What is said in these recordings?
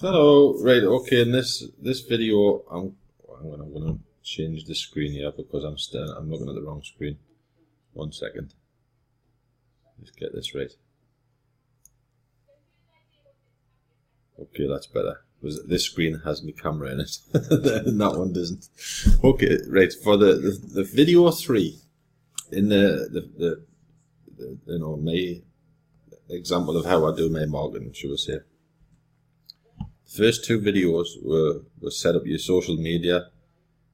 Hello, right, okay, in this video I'm gonna change the screen here because I'm looking at the wrong screen. 1 second. Let's get this right. Okay, that's better. Because this screen has my camera in it. And that one doesn't. Okay, right, for the video 3 in the my example of how I do my marketing, should we say. First 2 videos were set up your social media,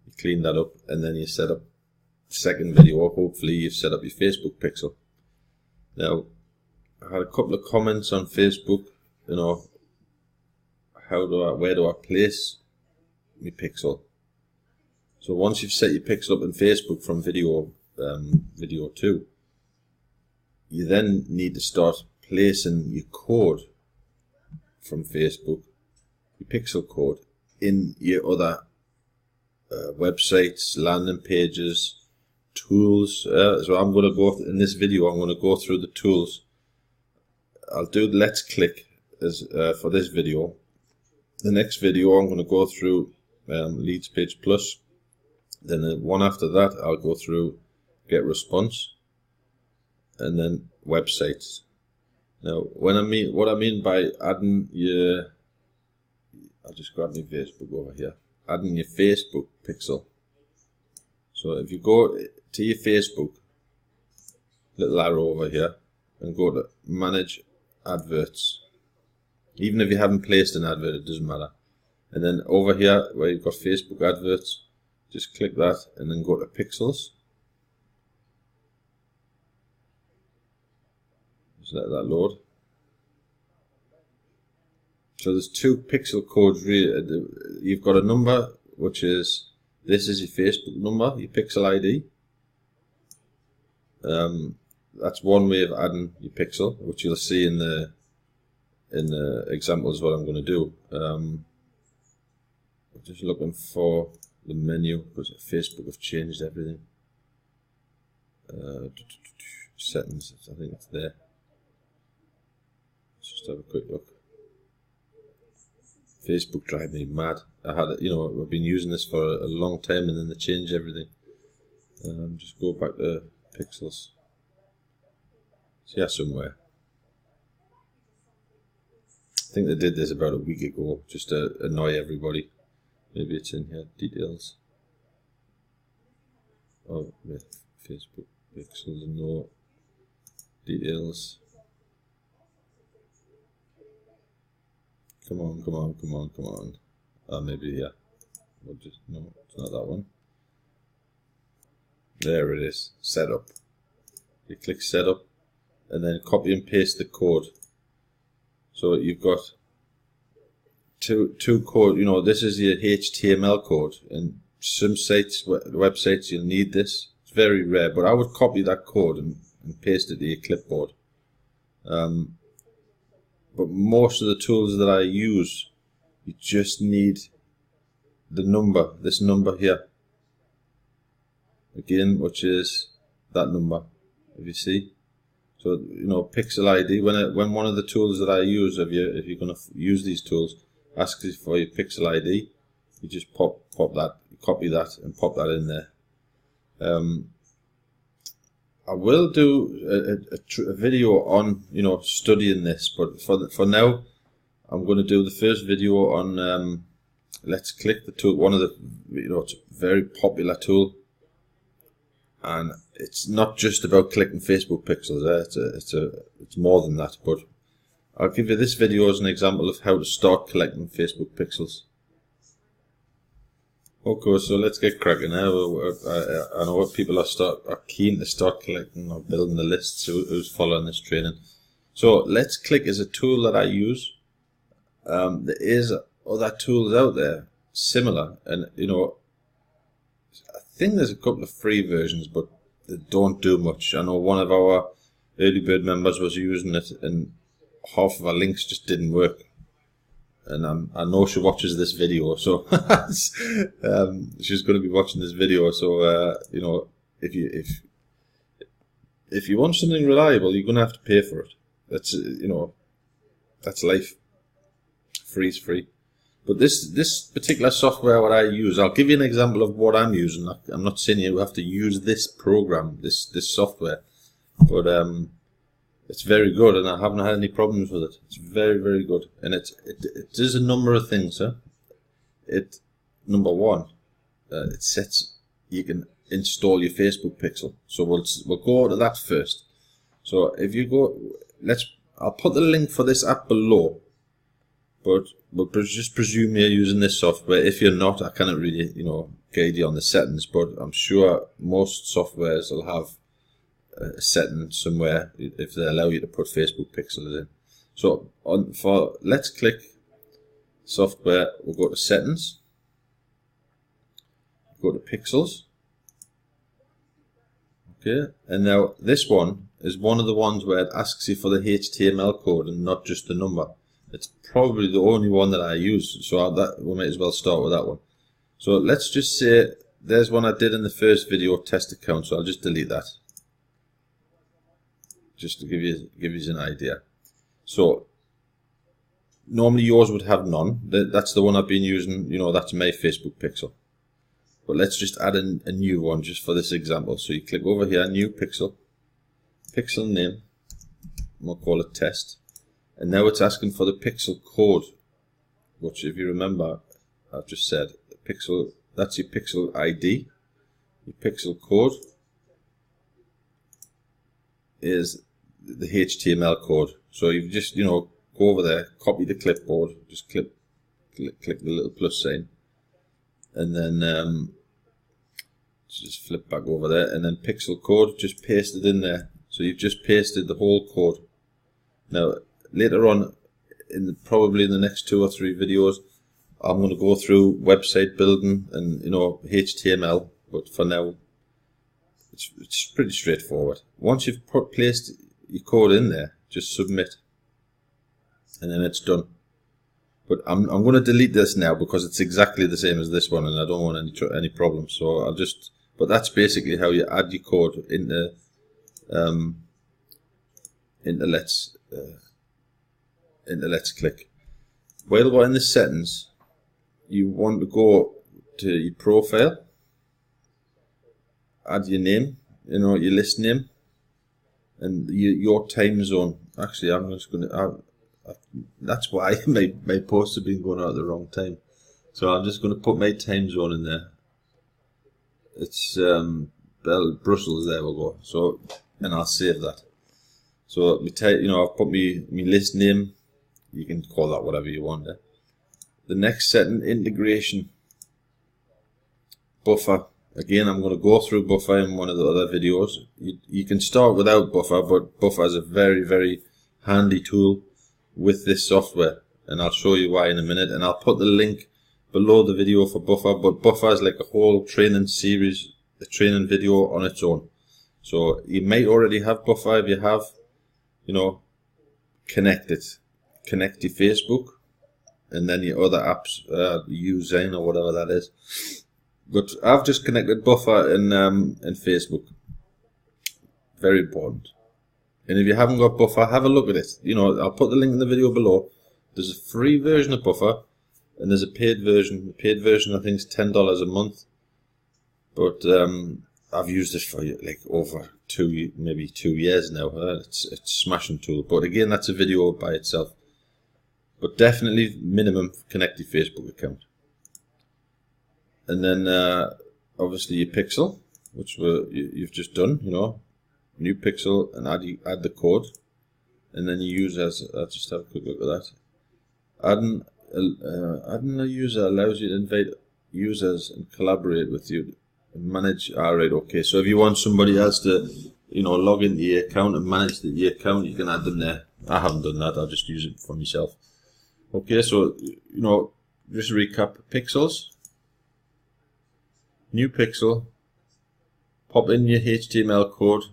you clean that up, and then you set up second video. Hopefully you've set up your Facebook pixel. Now, I had a couple of comments on Facebook, where do I place my pixel? So once you've set your pixel up in Facebook from video 2, you then need to start placing your code from Facebook, your pixel code, in your other websites, landing pages, tools. So I'm going to go in this video. I'm going to go through the tools. I'll do Let's Click as for this video. The next video I'm going to go through Leads Page Plus. Then the one after that I'll go through Get Response, and then websites. Now, what I mean by adding your, I'll just grab my Facebook over here. Adding your Facebook pixel. So if you go to your Facebook, little arrow over here, and go to Manage Adverts. Even if you haven't placed an advert, it doesn't matter. And then over here where you've got Facebook adverts, just click that and then go to Pixels. Just let that load. So there's 2 pixel codes really. You've got a number, which is, this is your Facebook number, your pixel ID. That's one way of adding your pixel, which you'll see in the examples what I'm going to do. I'm just looking for the menu because Facebook have changed everything. Settings, I think it's there. Let's just have a quick look. Facebook drive me mad. I've been using this for a long time, and then they change everything. Just go back to pixels. It's here somewhere. I think they did this about a week ago, just to annoy everybody. Maybe it's in here. Details. Oh, wait. Facebook pixels, no. Details. Come on. Maybe, yeah. No, it's not that one. There it is. Setup. You click Setup, and then copy and paste the code. So you've got two code. This is your HTML code, and some sites, websites, you'll need this. It's very rare, but I would copy that code and paste it to your clipboard. But most of the tools that I use, you just need the number, this number here. Again, which is that number, if you see. So, Pixel ID, when one of the tools that I use, if you're going to use these tools, asks you for your Pixel ID, you just pop that, copy that, and pop that in there. I will do a video on studying this, but for now I'm going to do the first video on Let's Click, the tool. One of the it's a very popular tool, and it's not just about clicking Facebook pixels. It's more than that. But I'll give you this video as an example of how to start collecting Facebook pixels. Okay, so let's get cracking now. I know what people are keen to start collecting or building the lists who's following this training. So Let's Click is a tool that I use. There is other tools out there similar, and I think there's a couple of free versions, but they don't do much. I know one of our early bird members was using it, and half of our links just didn't work. And I know she watches this video, so she's going to be watching this video. So if you want something reliable, you're going to have to pay for it. That's life. Free is free. But this particular software what I use, I'll give you an example of what I'm using. I'm not saying you have to use this program, this software, but it's very good, and I haven't had any problems with it. It's very, very good, and it does a number of things. Number one, it sets, you can install your Facebook pixel. So we'll go to that first. So if you go, I'll put the link for this app below, but we'll just presume you're using this software. If you're not, I cannot really, guide you on the settings, but I'm sure most softwares will have a setting somewhere if they allow you to put Facebook pixels in. So for Let's Click software, we'll go to settings, go to pixels. Okay, and now this one is one of the ones where it asks you for the HTML code and not just the number. It's probably the only one that I use, so we might as well start with that one. So let's just say there's one I did in the first video, test account, so I'll just delete that, just to give you an idea. So normally yours would have none. That's the one I've been using, that's my Facebook pixel. But let's just add a new one just for this example. So you click over here, new pixel, pixel name, we'll call it test. And now it's asking for the pixel code, which if you remember, I've just said, pixel, that's your pixel ID. Your pixel code is the HTML code. So you just, go over there, copy the clipboard, just click the little plus sign, and then just flip back over there, and then pixel code, just paste it in there. So you've just pasted the whole code. Now later on, probably in the next 2 or 3 videos, I'm going to go through website building and HTML, but for now it's pretty straightforward. Once you've placed your code in there, just submit, and then it's done. But I'm going to delete this now because it's exactly the same as this one, and I don't want any problems. So but that's basically how you add your code into Let's Click. While we're in the settings, you want to go to your profile, add your name, your list name, and your time zone. Actually, I'm just going to. That's why my posts have been going out at the wrong time. So I'm just going to put my time zone in there. It's Brussels. There we'll go. So, and I'll save that. So I've put my list name. You can call that whatever you want. The next setting, integration, buffer. Again, I'm going to go through buffer in one of the other videos. You can start without buffer, but buffer is a very, very handy tool with this software, and I'll show you why in a minute. And I'll put the link below the video for buffer. But buffer is like a whole training series, a training video on its own. So you might already have buffer. If you have, connect it. Connect your Facebook, and then your other apps, Usein or whatever that is. But I've just connected buffer and Facebook. Very important. And if you haven't got buffer, have a look at it. I'll put the link in the video below. There's a free version of buffer, and there's a paid version. The paid version I think is $10 a month. But I've used it for like over 2 years now. It's a smashing tool. But again, that's a video by itself. But definitely minimum connect your Facebook account. And then obviously your pixel, which you've just done, new pixel, and add the code, and then you use as just have a quick look at that. Adding a user allows you to invite users and collaborate with you and manage. Alright, okay. So if you want somebody else to log into your account and manage your account, you can add them there. I haven't done that. I'll just use it for myself. Okay, so just recap: pixels, new pixel, pop in your HTML code,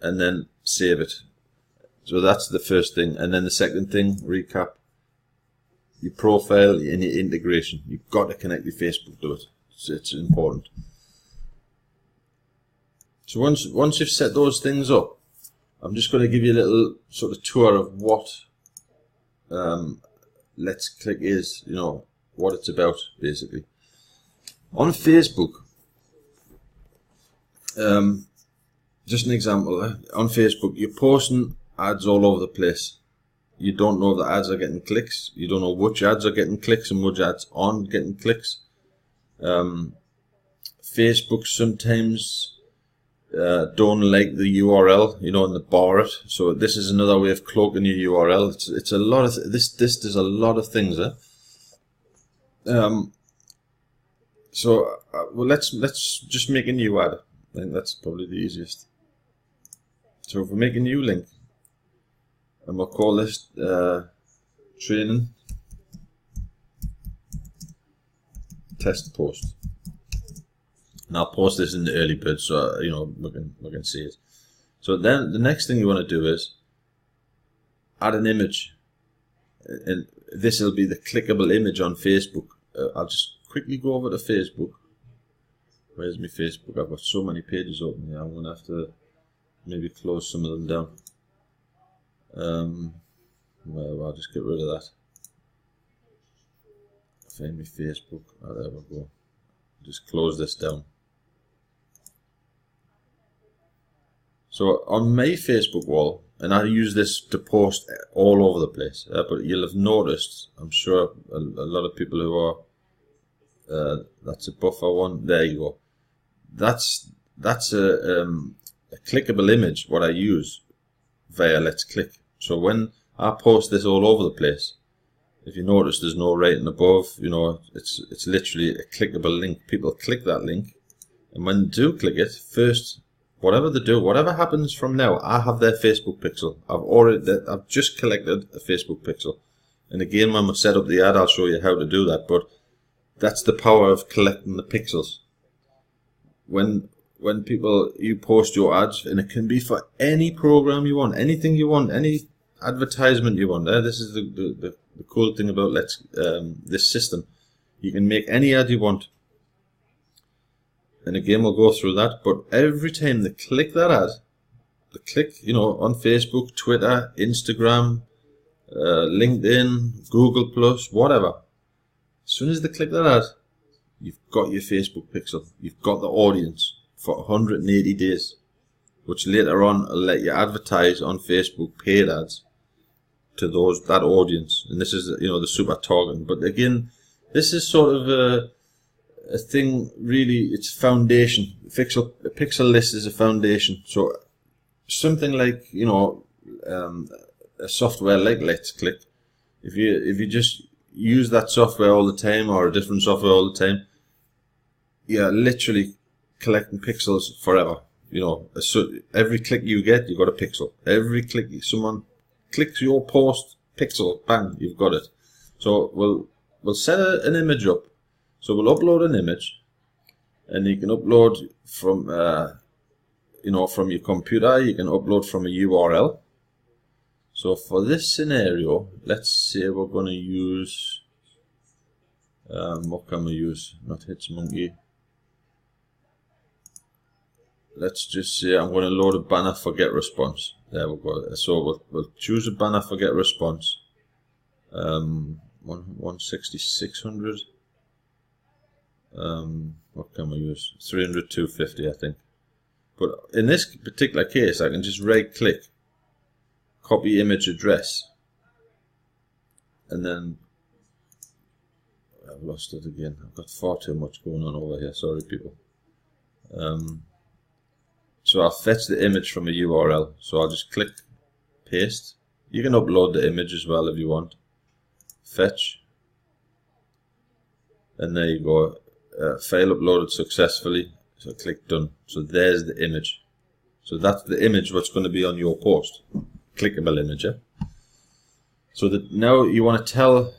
and then save it. So that's the first thing. And then the second thing, recap, your profile and your integration. You've got to connect your Facebook to it. It's important. So once you've set those things up, I'm just going to give you a little sort of tour of what Let's Click is, what it's about, basically. On Facebook, just an example, on Facebook, you're posting ads all over the place. You don't know if the ads are getting clicks. You don't know which ads are getting clicks and which ads aren't getting clicks. Facebook sometimes don't like the URL, and they bar it. So this is another way of cloaking your URL. It's a lot of this does a lot of things. Well, let's just make a new ad. I think that's probably the easiest. So if we make a new link, and we'll call this training test post. And I'll post this in the early bit, so we can see it. So then the next thing you want to do is add an image, and this will be the clickable image on Facebook. I'll just quickly go over to Facebook. Where's my Facebook? I've got so many pages open here. I'm gonna have to maybe close some of them down. Well, I'll just get rid of that. Find my Facebook. Oh, there we go. Just close this down. So on my Facebook wall, and I use this to post all over the place, but you'll have noticed, I'm sure a lot of people who are, that's a buffer one, there you go. That's a clickable image, what I use via Let's Click. So when I post this all over the place, if you notice there's no writing above, it's literally a clickable link. People click that link, and when they do click it, first, whatever they do, whatever happens from now, I have their Facebook pixel. I've just collected a Facebook pixel. And again, when we set up the ad, I'll show you how to do that, but that's the power of collecting the pixels. When you post your ads, and it can be for any program you want, anything you want, any advertisement you want. This is the cool thing about this system. You can make any ad you want. And again, we'll go through that. But every time they click that ad, they click, on Facebook, Twitter, Instagram, LinkedIn, Google Plus, whatever. As soon as they click that ad, you've got your Facebook pixel. You've got the audience for 180 days, which later on will let you advertise on Facebook paid ads to that audience. And this is, the super targeting. But again, this is sort of a thing, really, it's foundation. A pixel list is a foundation. So something like, a software like Let's Click, if you just use that software all the time, or a different software all the time, you're literally collecting pixels forever. So every click you get, you got a pixel. Every click someone clicks your post, pixel, bang, you've got it. So we'll set an image up. So we'll upload an image, and you can upload from from your computer. You can upload from a URL. So for this scenario, let's say we're going to use what can we use? Not HitsMonkey. Let's just say I'm going to load a banner for get response. There we go. So we'll choose a banner for get response. 160,600. What can we use? 300, 250, I think. But in this particular case, I can just right click, copy image address, and then I've lost it again. I've got far too much going on over here. Sorry, people. So I'll fetch the image from a URL. So I'll just click paste. You can upload the image as well if you want. Fetch. And there you go. File uploaded successfully. So click done. So there's the image. So that's the image what's going to be on your post. Clickable image. So that now you want to tell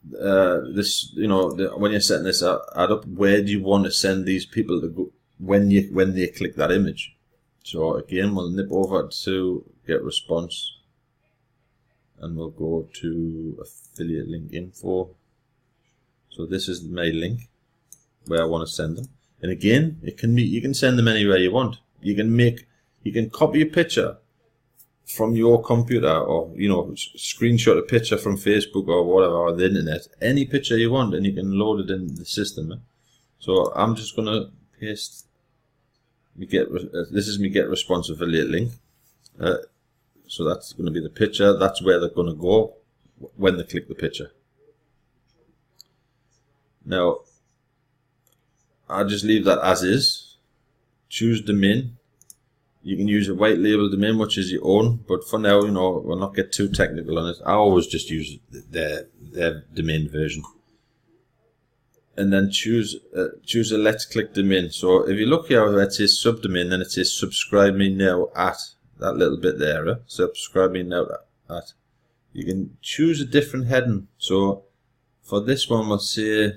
this, when you're setting this ad up, where do you want to send these people to go when they click that image? So again, we'll nip over to get response, and we'll go to affiliate link info. So this is my link where I want to send them. And again, you can send them anywhere you want. You can copy a picture from your computer, or screenshot a picture from Facebook or whatever, or the internet, any picture you want, and you can load it in the system. So I'm just gonna paste this is me get response affiliate link. So that's going to be the picture. That's where they're going to go when they click the picture. Now I'll just leave that as is. Choose domain. You can use a white label domain, which is your own, but for now, we'll not get too technical on it. I always just use their domain version. And then choose a Let's Click domain. So if you look here where it says subdomain, then it says subscribe me now at, that little bit there. Subscribe me now at. You can choose a different heading. So for this one, we'll say,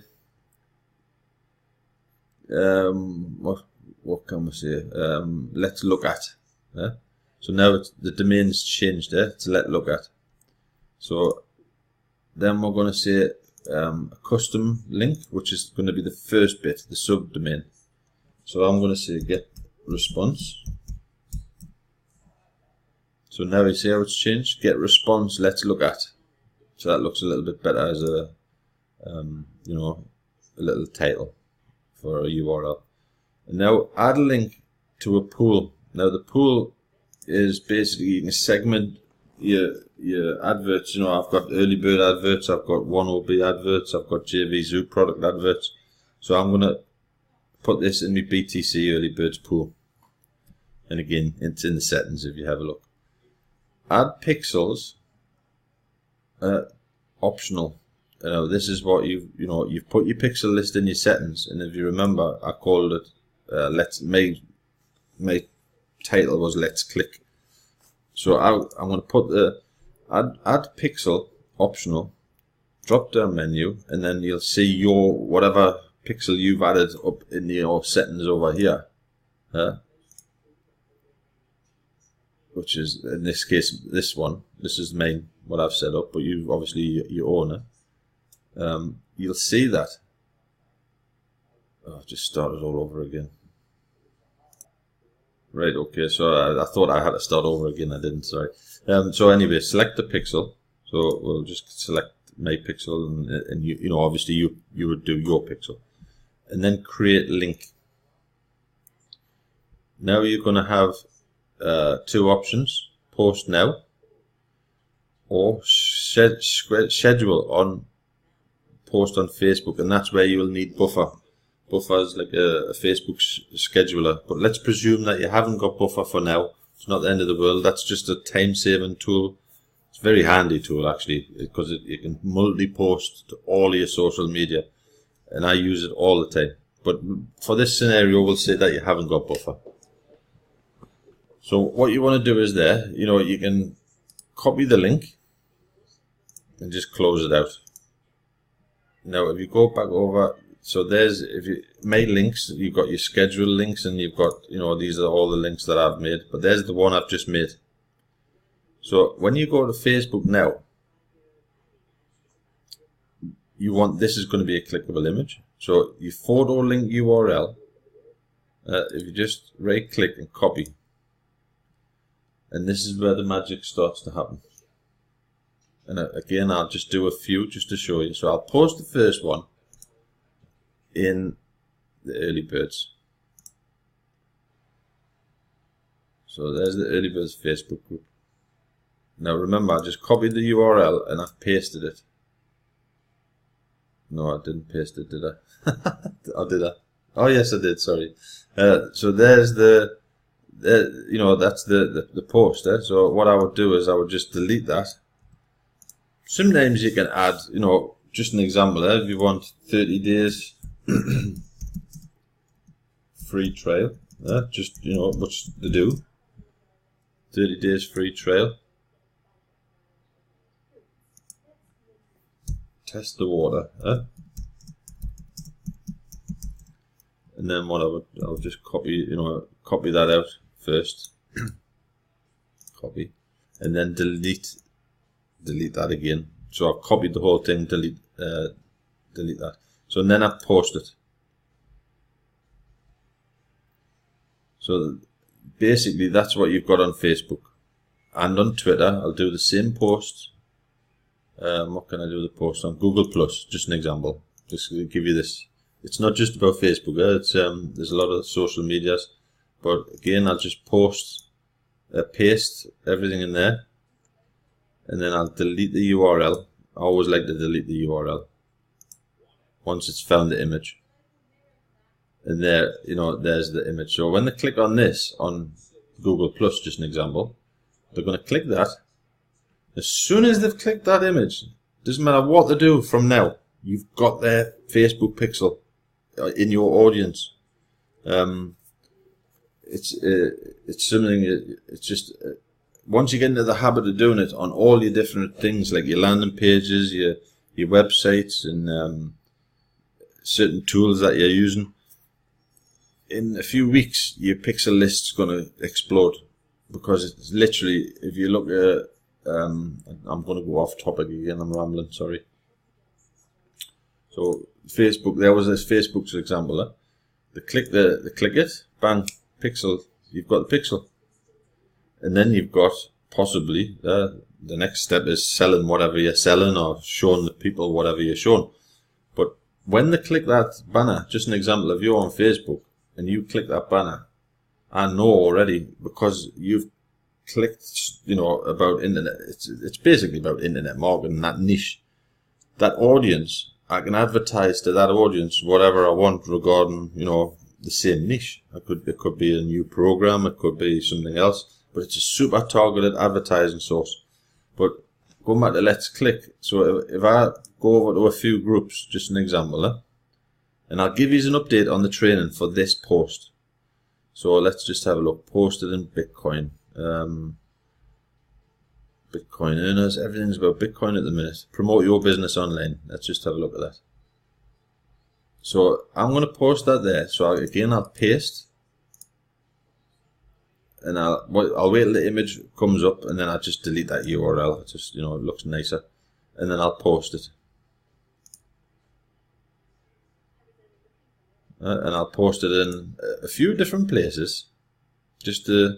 what can we say? Let's look at. So now the domain's changed to let's look at. So then we're going to say a custom link, which is going to be the first bit, the subdomain. So I'm going to say get response. So now you see how it's changed. Get response. Let's look at. So that looks a little bit better as a a little title for a URL. And now add a link to a pool. Now the pool is basically, you can segment your adverts. I've got early bird adverts, I've got 1OB adverts, I've got JVZoo product adverts. So I'm going to put this in my BTC early birds pool. And again, it's in the settings if you have a look. Add pixels, optional. This is what you've put your pixel list in your settings, and if you remember, I called it my title was Let's Click. So I'm going to put the add pixel optional drop down menu, and then you'll see your whatever pixel you've added up in your settings over here, which is in this case this one. This is main what I've set up, but you obviously your owner. You'll see that. I've just started all over again. Right, okay, so I thought I had to start over again, I didn't, sorry. So anyway, select the pixel. So we'll just select my pixel, and you obviously you would do your pixel. And then create link. Now you're going to have two options, post now or schedule on post on Facebook, and that's where you will need Buffer. Buffer is like a Facebook scheduler, but let's presume that you haven't got Buffer for now. It's not the end of the world. That's just a time-saving tool. It's a very handy tool actually, because you can multi-post to all your social media, and I use it all the time. But for this scenario, we'll say that you haven't got Buffer. So what you want to do is you can copy the link and just close it out. Now if you go back over, so there's, if you made links, you've got your schedule links, and you've got, these are all the links that I've made, but there's the one I've just made. So when you go to Facebook now, this is going to be a clickable image. So your photo link URL, if you just right click and copy, and this is where the magic starts to happen. And again, I'll just do a few just to show you. So I'll post the first one in the early birds. So there's the early birds Facebook group. Now remember, I just copied the URL and I've pasted it. No, I didn't paste it, did I? Or did I? Oh yes, I did, sorry. So there's that's the post. So what I would do is I would just delete that. Sometimes you can add, just an example if you want 30 days free trial, just, what's to do, 30 days free trial, test the water, and then what I'll just copy, copy that out first, copy, and then delete that again. So I've copied the whole thing, delete that. So then I post it. So basically that's what you've got on Facebook. and on Twitter. I'll do the same post. What can I do with the post on Google Plus? Just an example. Just to give you this. It's not just about Facebook. It's there's a lot of social medias, but again, I'll just paste everything in there, and then I'll delete the URL. I always like to delete the URL once it's found the image. And there, there's the image. So when they click on this on Google Plus, just an example, they're going to click that. As soon as they've clicked that image, doesn't matter what they do from now, you've got their Facebook pixel in your audience. It's something. It's just once you get into the habit of doing it on all your different things, like your landing pages, your websites, and certain tools that you're using. In a few weeks, your pixel list's going to explode, because it's literally, if you look at, I'm going to go off topic again, I'm rambling, sorry. So Facebook, there was this Facebook's example. They click it, bang, pixel, you've got the pixel. And then you've got possibly, the next step is selling whatever you're selling, or showing the people whatever you're showing. But when they click that banner, just an example, if you're on Facebook, and you click that banner, I know already, because you've clicked, about internet. It's basically about internet marketing, that niche, that audience. I can advertise to that audience whatever I want regarding, the same niche. It could be a new program, it could be something else, but it's a super targeted advertising source. But going back to Let's Click, so if I go over to a few groups, just an example, and I'll give you an update on the training for this post. So let's just have a look. Posted in Bitcoin. Bitcoin earners. Everything's about Bitcoin at the minute. Promote your business online. Let's just have a look at that. So I'm going to post that there. So again, I'll paste. And I'll wait till the image comes up, and then I'll just delete that URL. It just, it looks nicer. And then I'll post it. And I'll post it in a few different places, just to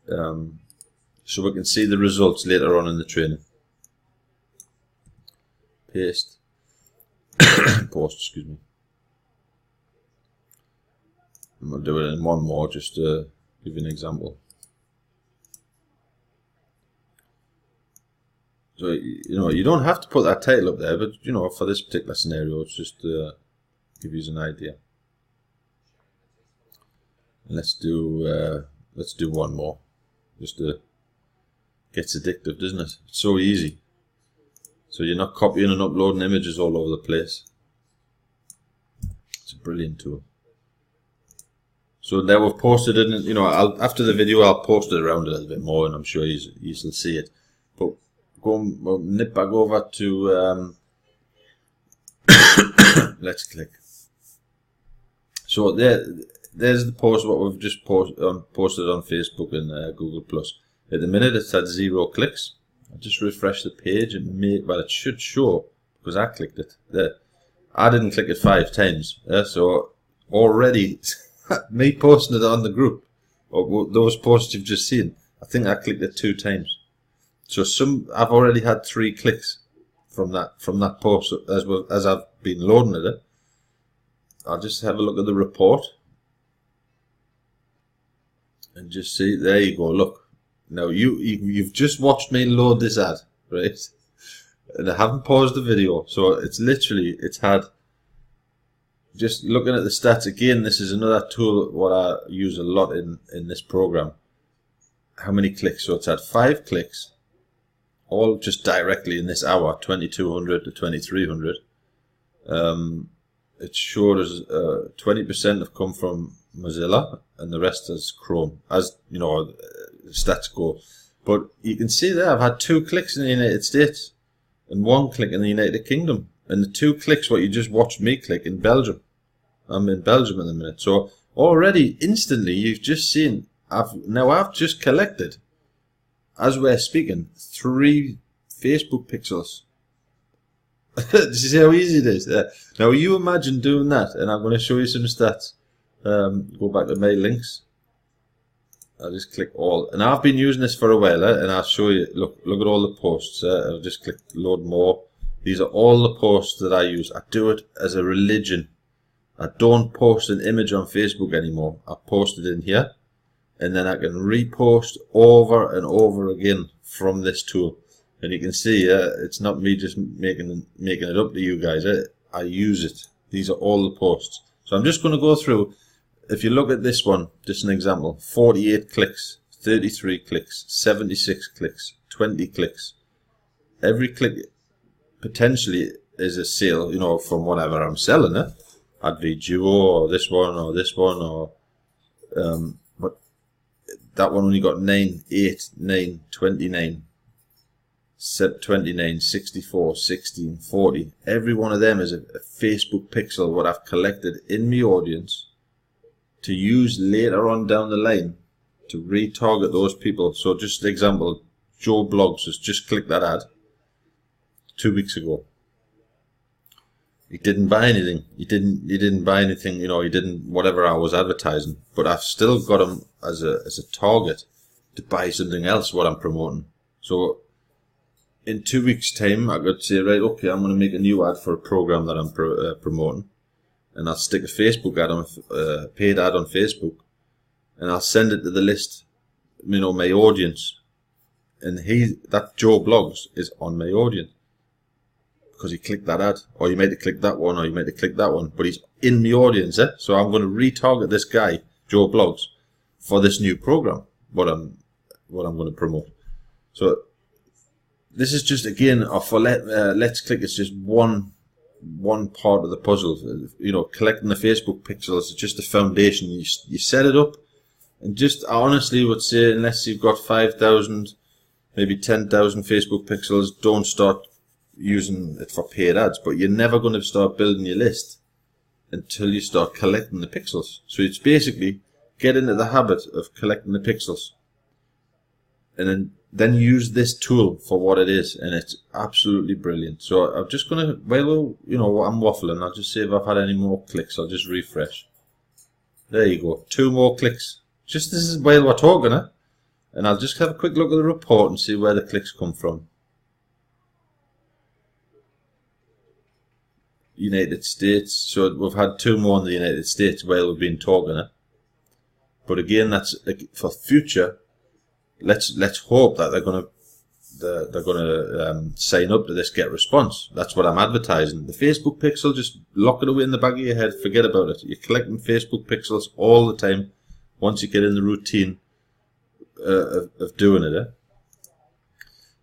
so we can see the results later on in the training. Paste, post. Excuse me. I'm gonna do it in one more, just to give you an example. So you don't have to put that title up there, but for this particular scenario, it's just to give you an idea. Let's do one more. Just gets addictive, doesn't it? It's so easy. So you're not copying and uploading images all over the place. It's a brilliant tool. So there we've posted it. After the video, I'll post it around a little bit more, and I'm sure you will see it. But we'll nip back over to Let's Click. So there's the post, what we've just posted on Facebook and Google Plus. At the minute, it's had 0 clicks. I just refresh the page, and it should show, because I clicked it. There, I didn't click it 5 times. So already, me posting it on the group, or those posts you've just seen, I think I clicked it 2 times. So I've already had 3 clicks from that post as I've been loading it. I'll just have a look at the report. And just see, there you go, look. Now you've just watched me load this ad, right? And I haven't paused the video, so it's had, just looking at the stats again, this is another tool what I use a lot in this program. How many clicks? So it's had 5 clicks, all just directly in this hour, 2200 to 2300. It showed us 20% have come from Mozilla, and the rest is Chrome, as stats go. But you can see there, I've had 2 clicks in the United States and 1 click in the United Kingdom, and the 2 clicks what you just watched me click in Belgium. I'm in Belgium at the minute. So already instantly you've just seen I've just collected, as we're speaking, 3 Facebook pixels. Do you see how easy it is? Now you imagine doing that, and I'm going to show you some stats. Go back to my links. I'll just click all, and I've been using this for a while, and I'll show you. Look at all the posts. I'll just click load more. These are all the posts that I use. I do it as a religion. I don't post an image on Facebook anymore. I post it in here, and then I can repost over and over again from this tool. And you can see it's not me just making it up to you guys. I use it. These are all the posts. So I'm just going to go through. If you look at this one, just an example, 48 clicks, 33 clicks, 76 clicks, 20 clicks. Every click potentially is a sale, you know, from whatever I'm selling. Advi Duo, or this one, or but that one only got 9, 8, 9, 29, 29, 64, 16, 40. Every one of them is a Facebook pixel what I've collected in my audience to use later on down the line to retarget those people. So just an example, Joe Blogs has just clicked that ad 2 weeks ago. He didn't buy anything. He didn't buy anything, you know, he didn't whatever I was advertising. But I've still got him as a target to buy something else what I'm promoting. So in 2 weeks' time I could say, right, okay, I'm going to make a new ad for a program that I'm promoting. And I'll stick a Facebook ad on paid ad on Facebook, and I'll send it to the list, you know, my audience, and that Joe Blogs is on my audience because he clicked that ad, or you might have clicked that one, or you might have clicked that one, but he's in the audience. So I'm going to retarget this guy, Joe Blogs, for this new program, what I'm going to promote. So this is just again, for Let's Click. It's just one part of the puzzle. You know, collecting the Facebook pixels is just the foundation. You set it up, and just I honestly would say, unless you've got 5,000, maybe 10,000 Facebook pixels, don't start using it for paid ads. But you're never going to start building your list until you start collecting the pixels. So it's basically get into the habit of collecting the pixels, and then use this tool for what it is, and it's absolutely brilliant. So I'm just gonna, well, you know, I'm waffling. I'll just see if I've had any more clicks. I'll just refresh. There you go, 2 more clicks. Just this is while we're talking, and I'll just have a quick look at the report and see where the clicks come from. United States. So we've had 2 more in the United States while we've been talking. But again, that's for future. Let's hope that they're gonna sign up to this Get Response. That's what I'm advertising. The Facebook pixel, just lock it away in the back of your head. Forget about it. You're collecting Facebook pixels all the time. Once you get in the routine of doing it.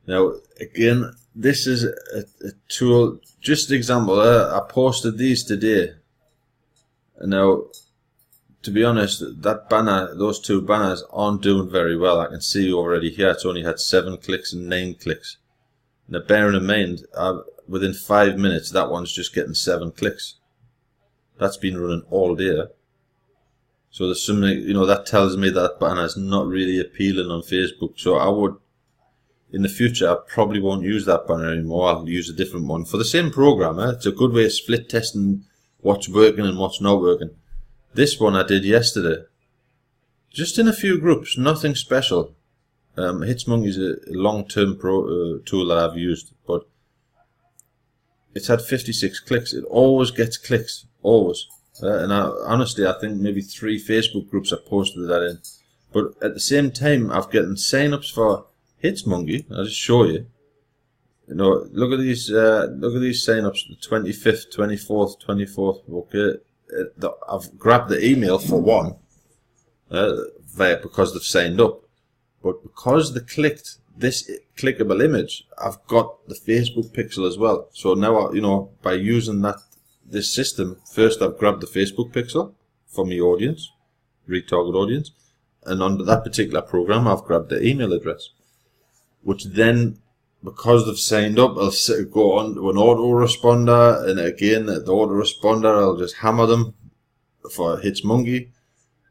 Now again, this is a tool. Just an example. I posted these today. And now, to be honest, that banner, those 2 banners aren't doing very well. I can see already here it's only had 7 clicks and 9 clicks. Now bearing in mind, within 5 minutes that one's just getting 7 clicks. That's been running all day. So there's something, you know, that tells me that banner is not really appealing on Facebook. So I would, in the future, I probably won't use that banner anymore. I'll use a different one for the same program. It's a good way of split testing what's working and what's not working. This one I did yesterday, just in a few groups, nothing special. HitsMonkey is a long-term tool that I've used, but it's had 56 clicks. It always gets clicks, always. And honestly, I think maybe 3 Facebook groups I posted that in. But at the same time, I've gotten sign-ups for HitsMonkey. I'll just show you. You know, look at these sign-ups: the 25th, 24th, 24th. Okay. I've grabbed the email for one because they've signed up, but because they clicked this clickable image, I've got the Facebook pixel as well. So now, you know, by using this system, first I've grabbed the Facebook pixel for my audience, retarget audience, and under that particular program I've grabbed the email address, which then, because they've signed up, I'll go on to an autoresponder, and again, the autoresponder, I'll just hammer them for HitsMonkey,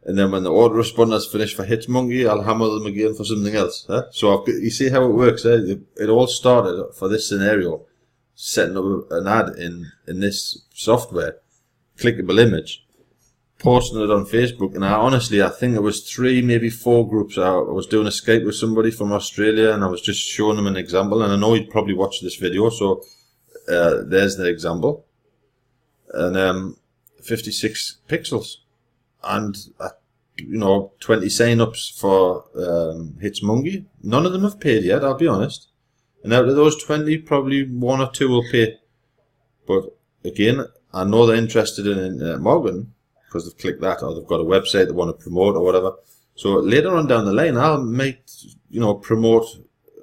and then when the autoresponder's finished for HitsMonkey, I'll hammer them again for something else. So you see how it works. It all started for this scenario, setting up an ad in this software, clickable image, posting it on Facebook, and I think it was 3, maybe 4 groups. I was doing a Skype with somebody from Australia, and I was just showing them an example, and I know you'd probably watch this video, so there's the example. And 56 pixels, and 20 sign-ups for Hitsmonkey. None of them have paid yet, I'll be honest. And out of those 20, probably 1 or 2 will pay. But again, I know they're interested in internet marketing because they've clicked that, or they've got a website they want to promote or whatever. So later on down the line, I'll promote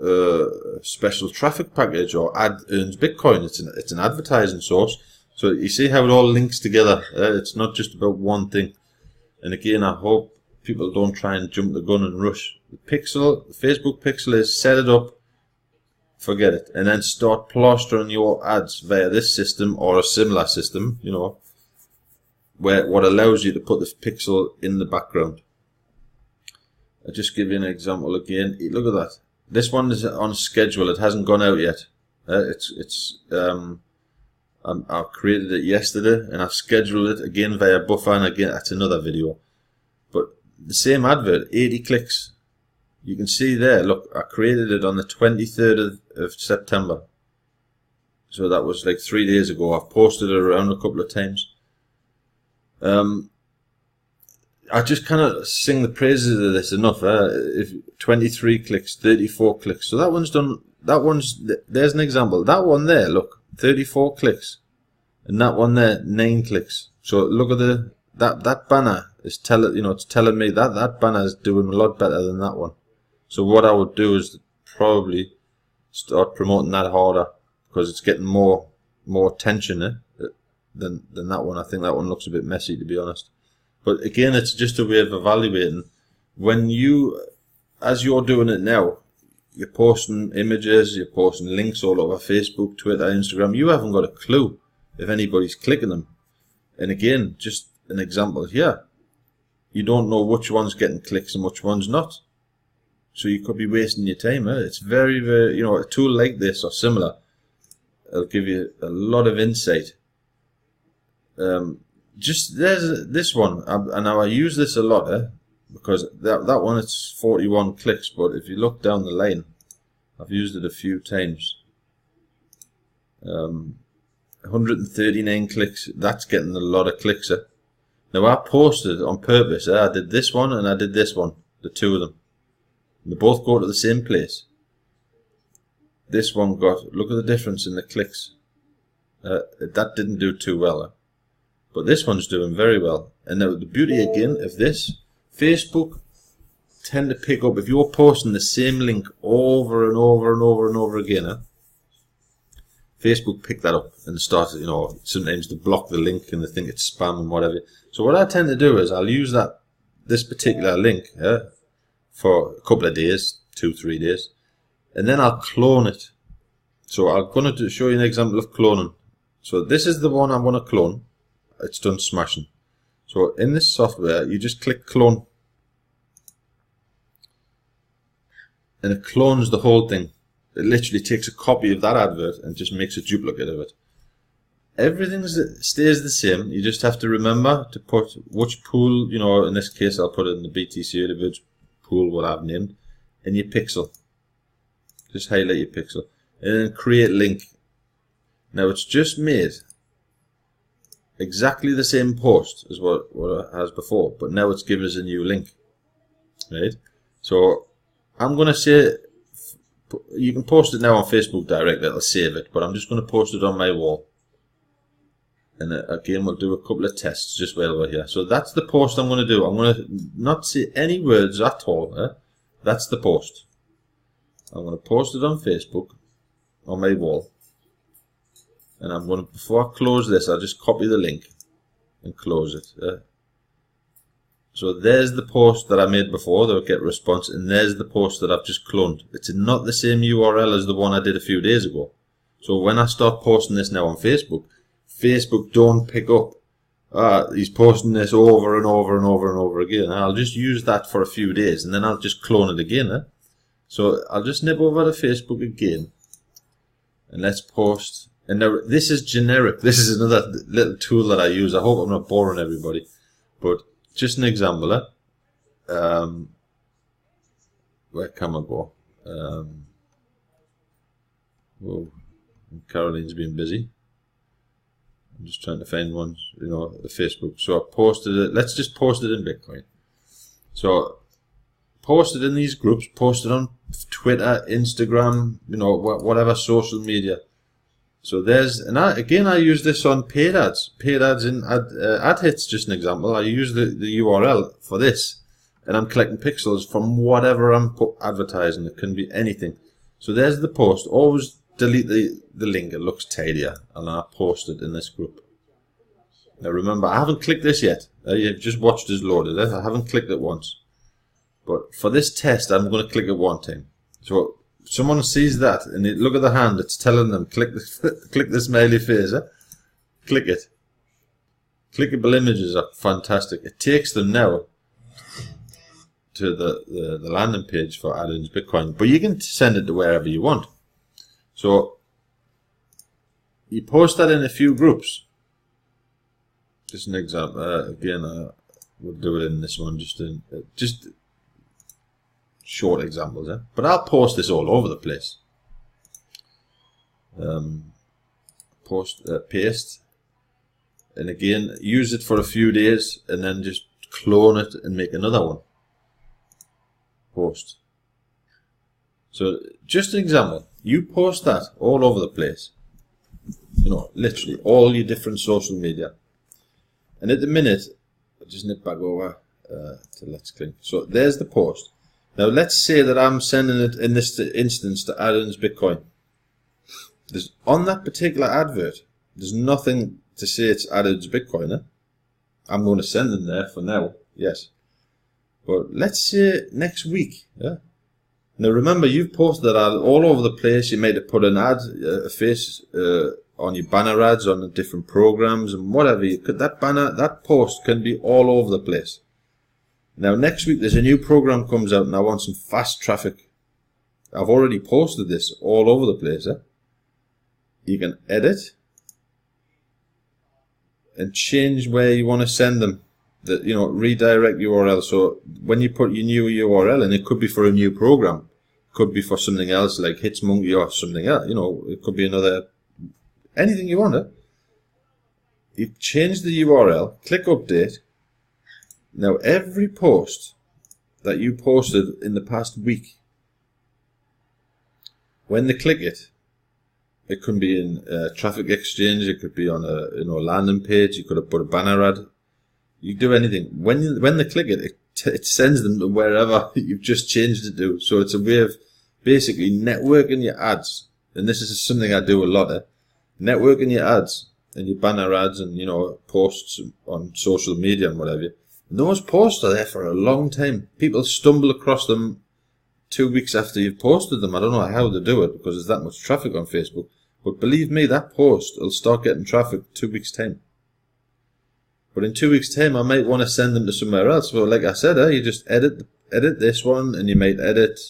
a special traffic package or ad earns Bitcoin. It's an advertising source. So you see how it all links together. It's not just about one thing. And again, I hope people don't try and jump the gun and rush. The Facebook pixel is set it up, forget it, and then start plastering your ads via this system or a similar system, where what allows you to put the pixel in the background. I'll just give you an example again. Look at that. This one is on schedule. It hasn't gone out yet. I've created it yesterday, and I've scheduled it again via Buffer, and again that's another video. But the same advert, 80 clicks. You can see there, look, I created it on the 23rd of September. So that was like 3 days ago. I've posted it around a couple of times. I just cannot sing the praises of this enough. If 23 clicks, 34 clicks. So that one's done. There's an example. That one there, look, 34 clicks, and that one there, 9 clicks. So look at that banner is it's telling me that banner is doing a lot better than that one. So what I would do is probably start promoting that harder, because it's getting more attention than that one. I think that one looks a bit messy, to be honest. But again, it's just a way of evaluating. As you're doing it now, you're posting images, you're posting links all over Facebook, Twitter, Instagram. You haven't got a clue if anybody's clicking them. And again, just an example here. You don't know which one's getting clicks and which one's not. So you could be wasting your time. It's very, very, a tool like this or similar, it'll give you a lot of insight. Just there's this one, and I use this a lot, because that one, it's 41 clicks, but if you look down the line, I've used it a few times. 139 clicks, that's getting a lot of clicks. Now I posted on purpose. I did this one and I did this one, the two of them. They both go to the same place. This one look at the difference in the clicks. That didn't do too well. But this one's doing very well. And now the beauty again of this, Facebook tend to pick up, if you're posting the same link over and over and over and over again, Facebook pick that up and start, sometimes to block the link and they think it's spam and whatever. So what I tend to do is I'll use this particular link for a couple of days, 2-3 days, and then I'll clone it. So I'm going to show you an example of cloning. So this is the one I'm going to clone. It's done smashing. So in this software, you just click clone, and it clones the whole thing. It literally takes a copy of that advert and just makes a duplicate of it. Everything stays the same. You just have to remember to put which pool, in this case I'll put it in the BTC early birds pool, what I've named, and your pixel. Just highlight your pixel and then create link. Now it's just made exactly the same post as what it has before, but now it's given us a new link, right? So I'm going to say, you can post it now on Facebook directly, it'll save it, but I'm just going to post it on my wall. And again, we'll do a couple of tests just while we're here. So that's the post I'm going to do. I'm going to not say any words at all. That's the post. I'm going to post it on Facebook, on my wall. And I'm going to, before I close this, I'll just copy the link and close it. So there's the post that I made before, the get response, and there's the post that I've just cloned. It's not the same URL as the one I did a few days ago. So when I start posting this now on Facebook, Facebook don't pick up, he's posting this over and over and over and over again. I'll just use that for a few days and then I'll just clone it again. So I'll just nip over to Facebook again and let's post. And now this is generic. This is another little tool that I use. I hope I'm not boring everybody. But just an example, where can I go? Whoa, Caroline's been busy. I'm just trying to find one, you know, the Facebook. So I posted it. Let's just post it in Bitcoin. So posted in these groups, posted on Twitter, Instagram, you know, whatever social media. So there's, and I use this on paid ads. Paid ads in ad hits, just an example. I use the URL for this, and I'm collecting pixels from whatever I'm advertising. It can be anything. So there's the post. Always delete the link. It looks tidier, and I post it in this group. Now remember, I haven't clicked this yet. You've just watched us load it. I haven't clicked it once. But for this test, I'm going to click it one time. So if someone sees that and they look at the hand, it's telling them click the smiley face. Click it. Clickable images are fantastic. It takes them now to the landing page for Add-ins Bitcoin, but you can send it to wherever you want. So you post that in a few groups. Just an example. Again, we'll do it in this one. Just short examples. But I'll post this all over the place. Paste, and again use it for a few days, and then just clone it and make another one. Post. So just an example. You post that all over the place. You know, literally all your different social media. And at the minute, I'll just nip back over to Let's Clink. So there's the post. Now let's say that I'm sending it in this instance to Add-ins Bitcoin. There's, on that particular advert, there's nothing to say it's Add-ins Bitcoin. I'm going to send them there for now, yes. But let's say next week. Now remember, you've posted that ad all over the place. You might have put an ad, a face on your banner ads on the different programs and whatever. You could, that post can be all over the place. Now next week there's a new program comes out and I want some fast traffic. I've already posted this all over the place. You can edit and change where you want to send them. You know, redirect URL. So when you put your new URL in, it could be for a new program, could be for something else like HitsMonkey or something else. You know, it could be another, anything you want. You change the URL, click update. Now every post that you posted in the past week, when they click it, it could be in Traffic Exchange, it could be on a landing page, you could have put a banner ad. You do anything. When they click it, it sends them to wherever you've just changed it to. So it's a way of basically networking your ads. And this is something I do a lot. Networking your ads and your banner ads and, you know, posts on social media and whatever. And those posts are there for a long time. People stumble across them 2 weeks after you've posted them. I don't know how they do it because there's that much traffic on Facebook. But believe me, that post will start getting traffic 2 weeks' time. But in 2 weeks' time, I might want to send them to somewhere else. Well, like I said, you just edit this one, and you might edit.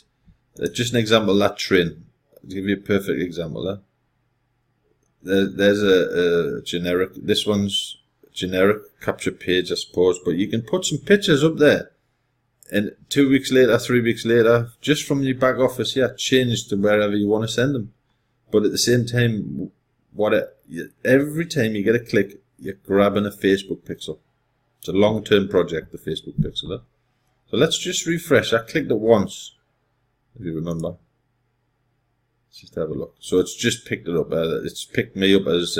Just an example, that train. I'll give you a perfect example. There's a generic. This one's generic capture page, I suppose. But you can put some pictures up there, and 2 weeks later, 3 weeks later, just from your back office, change to wherever you want to send them. But at the same time, every time you get a click, you're grabbing a Facebook pixel. It's a long-term project, the Facebook pixel. So let's just refresh. I clicked it once, if you remember. Let's just have a look. So it's just picked it up. It's picked me up as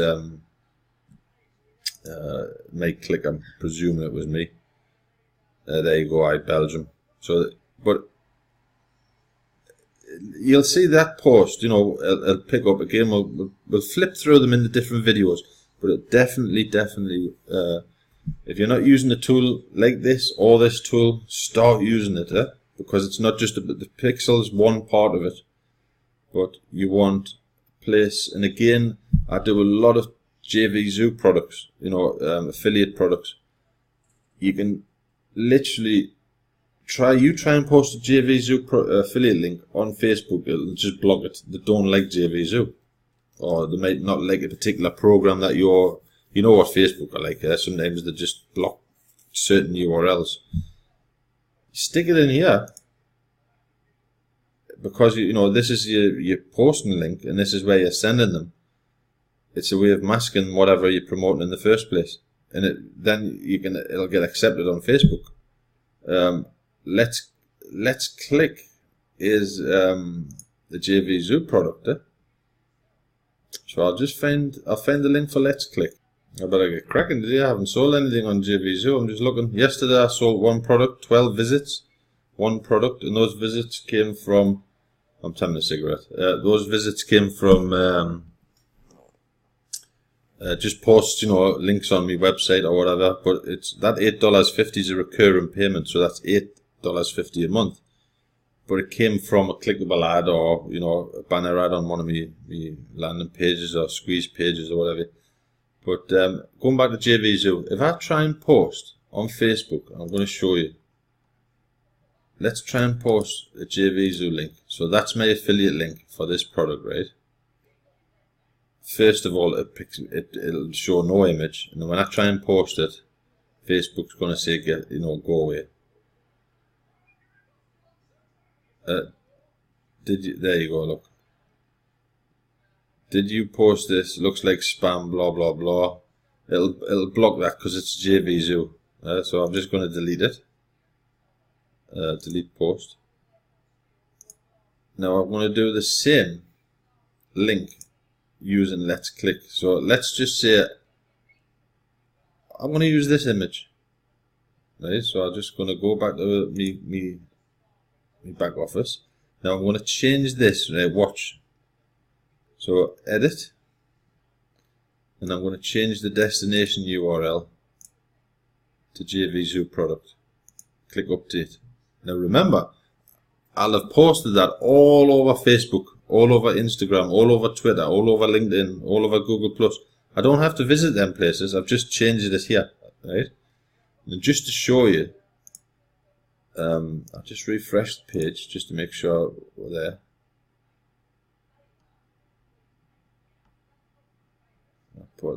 my click. I'm presuming it was me. There you go, Belgium. So, but you'll see that post. You know, it'll pick up again. We'll flip through them in the different videos. But it definitely, if you're not using a tool like this or this tool, start using it, because it's not just the pixel is one part of it, but you want place. And again, I do a lot of JVZoo products, you know, affiliate products. You can literally try and post a JVZoo affiliate link on Facebook. It'll just block it. They don't like JVZoo. Or they might not like a particular program that you know what Facebook are like. Sometimes they just block certain URLs. Stick it in here because you know this is your posting link and this is where you're sending them. It's a way of masking whatever you're promoting in the first place, and then it'll get accepted on Facebook. Let's Click is the JVZoo product. So I'll find the link for Let's Click. I better get cracking today. I haven't sold anything on JVZoo. I'm just looking. Yesterday I sold one product, 12 visits, one product, and those visits came from. I'm tapping a cigarette. Those visits came from just posts, you know, links on my website or whatever. But it's that $8.50 is a recurring payment, so that's $8.50 a month. But it came from a clickable ad or, you know, a banner ad on one of my landing pages or squeeze pages or whatever. But going back to JVZoo, if I try and post on Facebook, I'm going to show you. Let's try and post a JVZoo link. So that's my affiliate link for this product, right? First of all, it'll show no image, and when I try and post it, Facebook's going to say, go away. There you go, look. Did you post this? Looks like spam, blah, blah, blah. It'll block that because it's JVZoo. So I'm just going to delete it. Delete post. Now I'm going to do the same link using Let's Click. So let's just say I'm going to use this image. Right, so I'm just going to go back to me back office. Now I'm going to change this. Right, watch. So edit, and I'm going to change the destination URL to JVZoo product. Click update. Now remember, I'll have posted that all over Facebook, all over Instagram, all over Twitter, all over LinkedIn, all over Google+. I don't have to visit them places. I've just changed it here, right? And just to show you, I'll just refresh the page just to make sure we're there.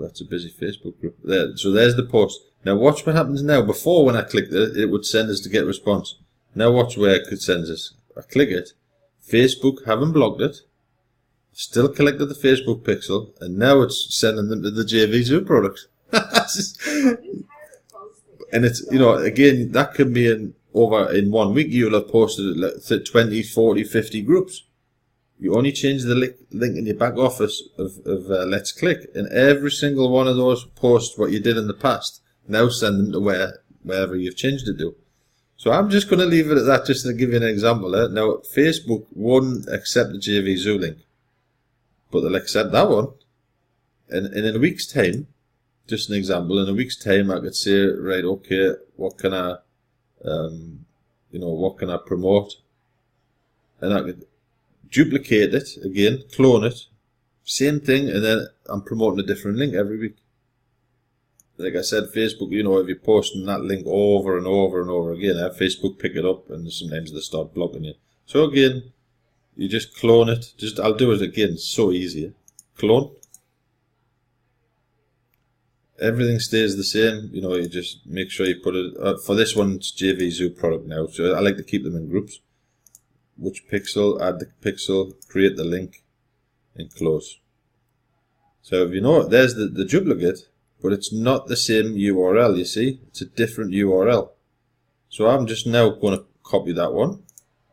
That's a busy Facebook group. There, so there's the post. Now watch what happens now. Before, when I clicked it, it would send us to get response. Now watch where it sends us. I click it. Facebook haven't blocked it. Still collected the Facebook pixel, and now it's sending them to the JVZoo product. And it's, you know, again, that can be in 1 week. You'll have posted like 20, 40, 50 groups. You only change the link in your back office of Let's Click, and every single one of those posts what you did in the past, now send them to wherever you've changed it to. So I'm just going to leave it at that just to give you an example. Now, Facebook won't accept the JVZoo link, but they'll accept that one. And in a week's time, just an example, in a week's time I could say, right, okay, what can I, what can I promote? And I could duplicate it again, clone it, same thing, and then I'm promoting a different link every week. Like I said, Facebook, you know, if you're posting that link over and over and over again, Facebook pick it up, and sometimes they start blocking you. So again, you just clone it. I'll do it again. It's so easy. Clone. Everything stays the same. You know, you just make sure you put it. For this one, it's JVZoo product now. So I like to keep them in groups. Which pixel? Add the pixel. Create the link, and close. So if you know, there's the duplicate. But it's not the same URL, you see. It's a different URL. So I'm just now going to copy that one.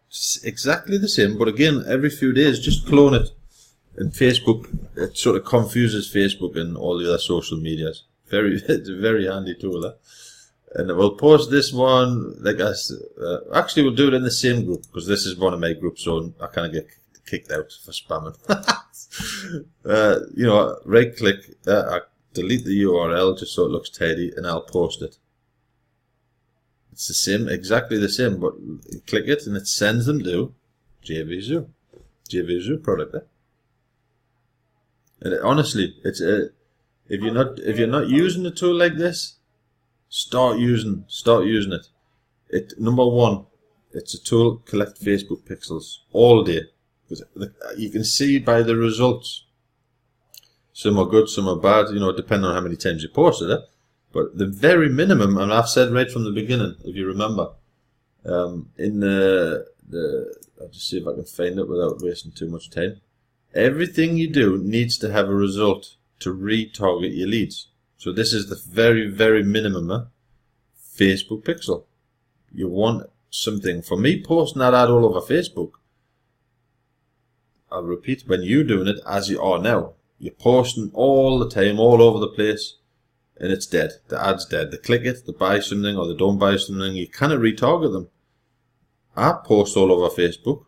It's exactly the same, but again, every few days, just clone it. And Facebook, it sort of confuses Facebook and all the other social medias. It's a very handy tool, eh? And we'll post this one, like actually we'll do it in the same group, because this is one of my groups, so I kind of get kicked out for spamming. Right click, delete the URL just so it looks tidy, and I'll post it. It's the same, exactly the same, but you click it and it sends them to JVZoo product. And honestly, it's if you're not using a tool like this, start using it. Number one, it's a tool collect Facebook pixels all day, because you can see by the results. Some are good, some are bad, you know, depending on how many times you posted it. But the very minimum, and I've said right from the beginning, if you remember, in I'll just see if I can find it without wasting too much time. Everything you do needs to have a result to retarget your leads. So this is the very, very minimum Facebook pixel. You want something. For me, posting that ad all over Facebook, I'll repeat, when you're doing it as you are now, you're posting all the time, all over the place, and it's dead. The ad's dead. They click it, they buy something, or they don't buy something. You cannot retarget them. I post all over Facebook.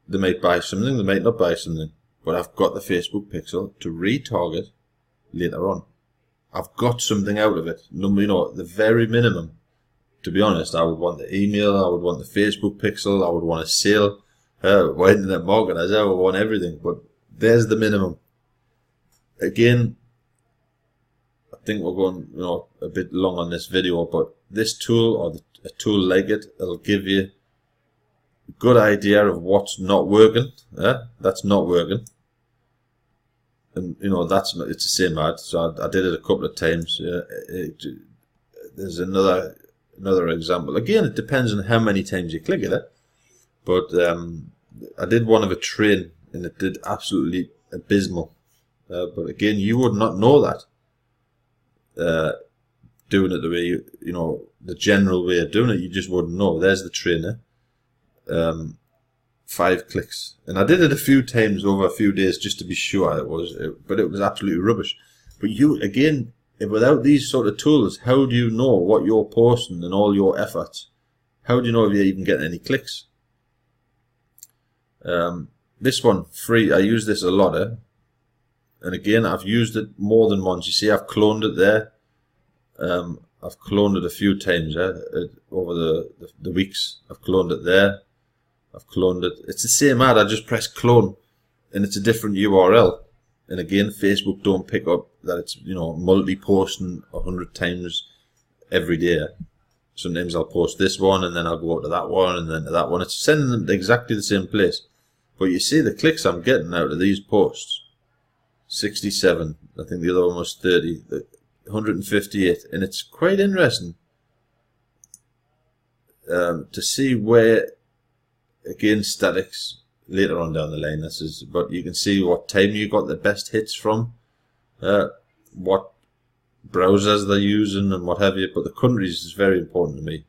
They might buy something, they might not buy something, but I've got the Facebook pixel to retarget later on. I've got something out of it. You know, the very minimum. To be honest, I would want the email, I would want the Facebook pixel, I would want a sale. Internet marketers, I would want everything, but there's the minimum. Again, I think we're going, a bit long on this video, but this tool, or a tool like it, it'll give you a good idea of what's not working. That's not working, and it's the same ad. So I did it a couple of times. There's another example. Again, it depends on how many times you click it. But I did one of a train, and it did absolutely abysmal. But again, you would not know that doing it the way the general way of doing it. You just wouldn't know. There's the trainer. 5 clicks, and I did it a few times over a few days just to be sure but it was absolutely rubbish. But again, without these sort of tools, how do you know what you're posting and all your efforts? How do you know if you're even getting any clicks? This one, free, I use this a lot, and again, I've used it more than once. You see, I've cloned it there. I've cloned it a few times over the weeks. I've cloned it there. I've cloned it. It's the same ad. I just press clone, and it's a different URL. And again, Facebook don't pick up that it's multi-posting 100 times every day. Sometimes I'll post this one, and then I'll go to that one, and then to that one. It's sending them to exactly the same place. But you see the clicks I'm getting out of these posts. 67. I think the other one was 30. 158. And it's quite interesting to see where, again, statics later on down the line. But you can see what time you got the best hits from, what browsers they're using, and what have you. But the countries is very important to me.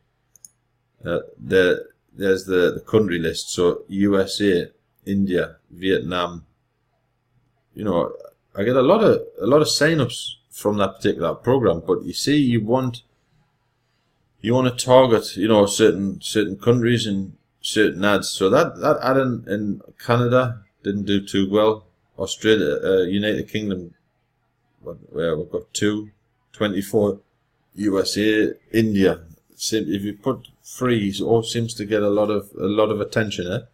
There's the country list. So USA, India, Vietnam. I get a lot of sign-ups from that particular program. But you see, you want to target certain countries and certain ads. So that ad in Canada didn't do too well. Australia, United Kingdom, where we've got 24. USA, India. If you put free, it all seems to get a lot of attention.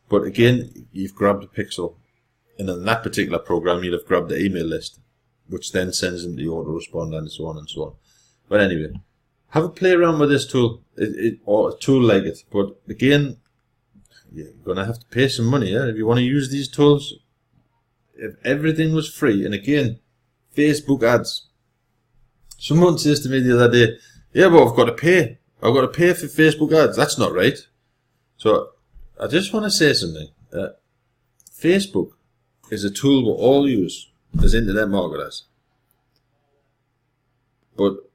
But again, you've grabbed a pixel, and in that particular program, you'd have grabbed the email list, which then sends them the autoresponder and so on and so on. But anyway, have a play around with this tool, or a tool like it. But again, you're going to have to pay some money if you want to use these tools. If everything was free, and again, Facebook ads. Someone says to me the other day, yeah, but I've got to pay. I've got to pay for Facebook ads. That's not right. So I just want to say something. Facebook is a tool we all use as internet marketers. But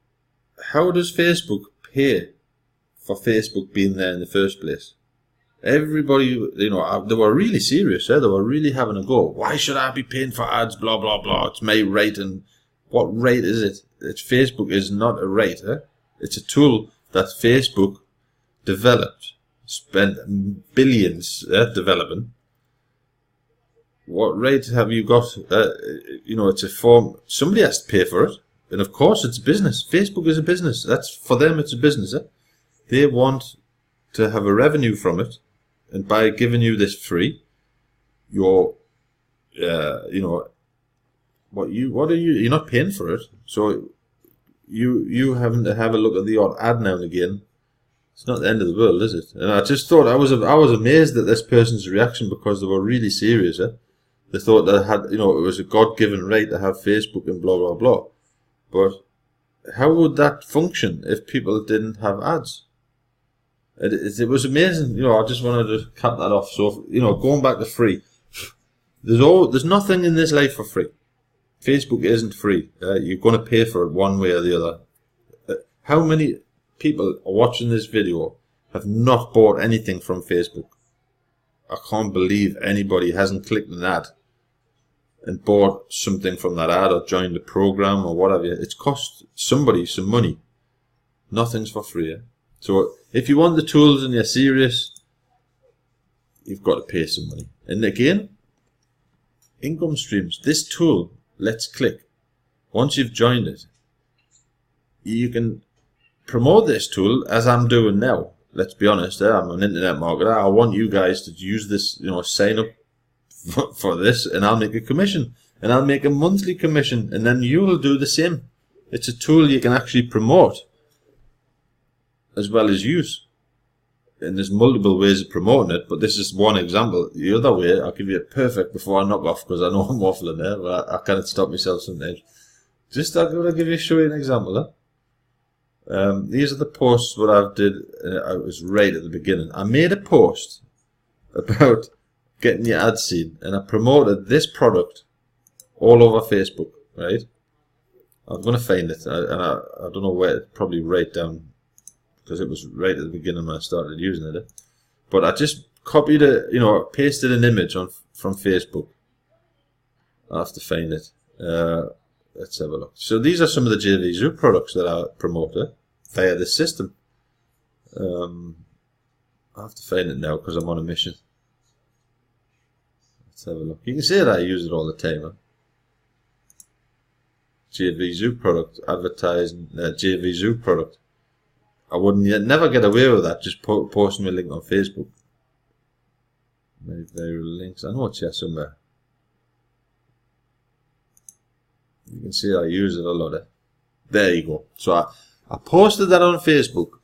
how does Facebook pay for Facebook being there in the first place? Everybody, they were really serious. They were really having a go. Why should I be paying for ads? Blah, blah, blah. It's my right. And what right is it? Facebook is not a right. It's a tool that Facebook developed, spent billions developing. What right have you got? It's a form. Somebody has to pay for it. And of course, it's a business. Facebook is a business. That's for them. It's a business. They want to have a revenue from it, and by giving you this free, you're you're not paying for it. So you having to have a look at the odd ad now and again. It's not the end of the world, is it? And I just thought I was amazed at this person's reaction, because they were really serious. They thought they had, it was a God-given right to have Facebook and blah blah blah. But how would that function if people didn't have ads? It was amazing. You know, I just wanted to cut that off. So, you know, going back to free, there's nothing in this life for free. Facebook isn't free. You're going to pay for it one way or the other. How many people watching this video have not bought anything from Facebook? I can't believe anybody hasn't clicked an ad and bought something from that ad or joined the program or whatever. It's cost somebody some money. Nothing's for free. So if you want the tools and you're serious, you've got to pay some money. And again, income streams. This tool, Let's Click. Once you've joined it, you can promote this tool as I'm doing now. Let's be honest, I'm an internet marketer. I want you guys to use this, you know, sign up for this, and I'll make a commission, and I'll make a monthly commission, and then you will do the same. It's a tool you can actually promote as well as use, and there's multiple ways of promoting it, but this is one example. The other way, I'll give you a perfect before I knock off, because I know I'm waffling there, but I can't stop myself sometimes. I'm going to show you an example. These are the posts what I did. I was right at the beginning. I made a post about getting your ad seen, and I promoted this product all over Facebook, right? I'm going to find it, and I don't know where, probably right down, because it was right at the beginning when I started using it. But I just copied it, you know, pasted an image from Facebook. I have to find it. Let's have a look. So these are some of the JVZoo products that I promoted via this system. I have to find it now because I'm on a mission. Let's have a look. You can see that I use it all the time. Huh? JVZoo product, advertising JVZoo product. I wouldn't never get away with that, just posting a link on Facebook. Maybe viral links. I know it's here somewhere. You can see I use it a lot. There you go. So I posted that on Facebook